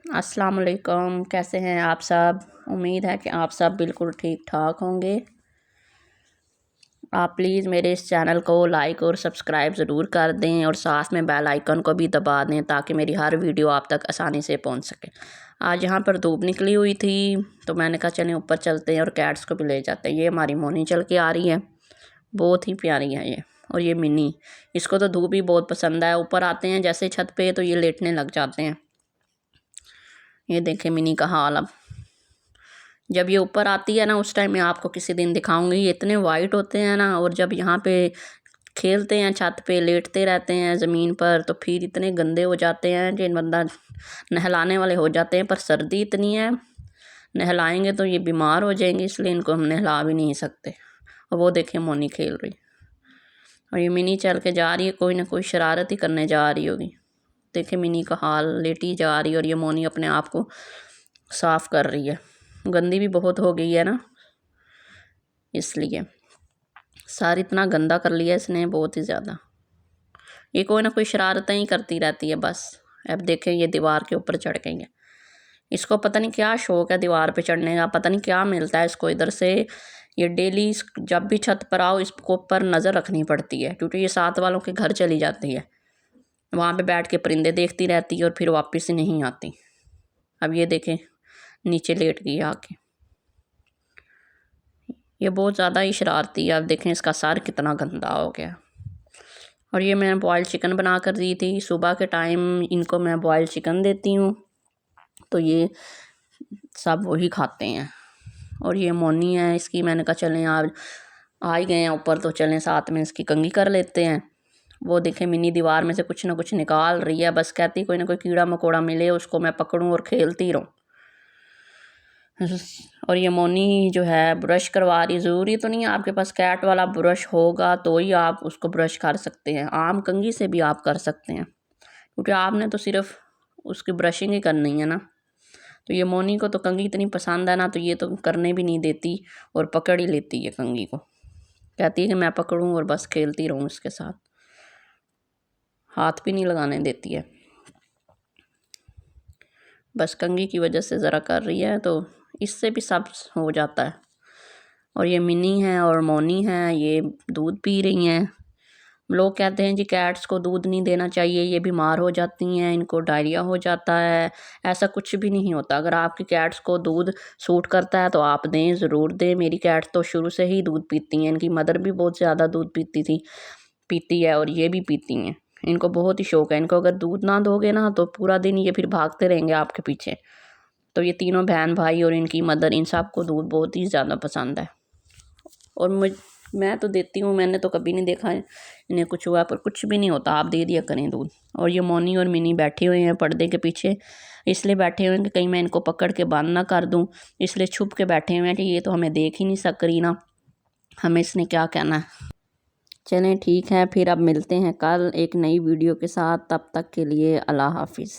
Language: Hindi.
अस्सलाम वालेकुम, कैसे हैं आप सब। उम्मीद है कि आप सब बिल्कुल ठीक ठाक होंगे। आप प्लीज़ मेरे इस चैनल को लाइक और सब्सक्राइब ज़रूर कर दें और साथ में बेल आइकन को भी दबा दें ताकि मेरी हर वीडियो आप तक आसानी से पहुंच सके। आज यहाँ पर धूप निकली हुई थी तो मैंने कहा चलें ऊपर चलते हैं और कैट्स को भी ले जाते हैं। ये हमारी मोनी चल के आ रही है, बहुत ही प्यारी है ये। और ये मिनी, इसको तो धूप ही बहुत पसंद है। ऊपर आते हैं जैसे छत पे तो ये लेटने लग जाते हैं। ये देखें मिनी का हाल। अब जब ये ऊपर आती है ना उस टाइम मैं आपको किसी दिन दिखाऊंगी। ये इतने वाइट होते हैं ना, और जब यहाँ पे खेलते हैं छत पे लेटते रहते हैं ज़मीन पर तो फिर इतने गंदे हो जाते हैं कि बंदा नहलाने वाले हो जाते हैं। पर सर्दी इतनी है, नहलाएंगे तो ये बीमार हो जाएंगे, इसलिए इनको हम नहला भी नहीं सकते। और वो देखें मोनी खेल रही, और ये मिनी चल के जा रही है, कोई ना कोई शरारत ही करने जा रही होगी। देखे मिनी का हाल, लेटी जा रही है और ये मोनी अपने आप को साफ़ कर रही है। गंदी भी बहुत हो गई है ना, इसलिए सारी इतना गंदा कर लिया इसने, बहुत ही ज़्यादा। ये कोई ना कोई शरारतें ही करती रहती है बस। अब देखें ये दीवार के ऊपर चढ़ गई है। इसको पता नहीं क्या शौक़ है दीवार पे चढ़ने का, पता नहीं क्या मिलता है इसको इधर से। ये डेली जब भी छत पर आओ इसको ऊपर नज़र रखनी पड़ती है, क्योंकि ये साथ वालों के घर चली जाती है। वहाँ पे बैठ के परिंदे देखती रहती है और फिर वापस ही नहीं आती। अब ये देखें नीचे लेट गई आके। ये बहुत ज़्यादा ही शरारती है। अब देखें इसका सर कितना गंदा हो गया। और ये मैं बॉयल चिकन बना कर दी थी सुबह के टाइम। इनको मैं बॉयल चिकन देती हूँ तो ये सब वही खाते हैं। और ये मोनी है इसकी, मैंने कहा चलें आज आ ही गए हैं ऊपर तो चलें साथ में इसकी कंघी कर लेते हैं। वो देखें मिनी दीवार में से कुछ ना कुछ निकाल रही है, बस कहती कोई ना कोई कीड़ा मकोड़ा मिले उसको मैं पकड़ूं और खेलती रहूं। और ये मोनी जो है ब्रश करवा रही। ज़रूरी तो नहीं है आपके पास कैट वाला ब्रश होगा तो ही आप उसको ब्रश कर सकते हैं, आम कंघी से भी आप कर सकते हैं, क्योंकि आपने तो सिर्फ उसकी ब्रशिंग ही करनी है ना। तो ये मोनी को तो कंघी इतनी पसंद है ना, तो ये तो करने भी नहीं देती और पकड़ ही लेती है कंघी को। कहती है कि मैं पकड़ूं और बस खेलती रहूं इसके साथ, हाथ भी नहीं लगाने देती है। बस कंघी की वजह से ज़रा कर रही है, तो इससे भी सब हो जाता है। और ये मिनी है और मोनी है, ये दूध पी रही हैं। लोग कहते हैं जी कैट्स को दूध नहीं देना चाहिए, ये बीमार हो जाती हैं, इनको डायरिया हो जाता है। ऐसा कुछ भी नहीं होता। अगर आपकी कैट्स को दूध सूट करता है तो आप दें, ज़रूर दें। मेरी कैट्स तो शुरू से ही दूध पीती हैं। इनकी मदर भी बहुत ज़्यादा दूध पीती है और ये भी पीती हैं। इनको बहुत ही शौक़ है। इनको अगर दूध ना दोगे ना तो पूरा दिन ये फिर भागते रहेंगे आपके पीछे। तो ये तीनों बहन भाई और इनकी मदर, इन सब को दूध बहुत ही ज़्यादा पसंद है। और मैं तो देती हूँ, मैंने तो कभी नहीं देखा इन्हें कुछ हुआ, पर कुछ भी नहीं होता, आप दे दिया करें दूध। और ये मोनी और मिनी बैठे हुए हैं पर्दे के पीछे, इसलिए बैठे हुए हैं कि कहीं मैं इनको पकड़ के बंद ना कर दूँ, इसलिए छुप के बैठे हुए हैं कि ये तो हमें देख ही नहीं सक रही ना, हमें इसने क्या कहना है। चलें ठीक है, फिर अब मिलते हैं कल एक नई वीडियो के साथ। तब तक के लिए अल्लाह हाफिज़।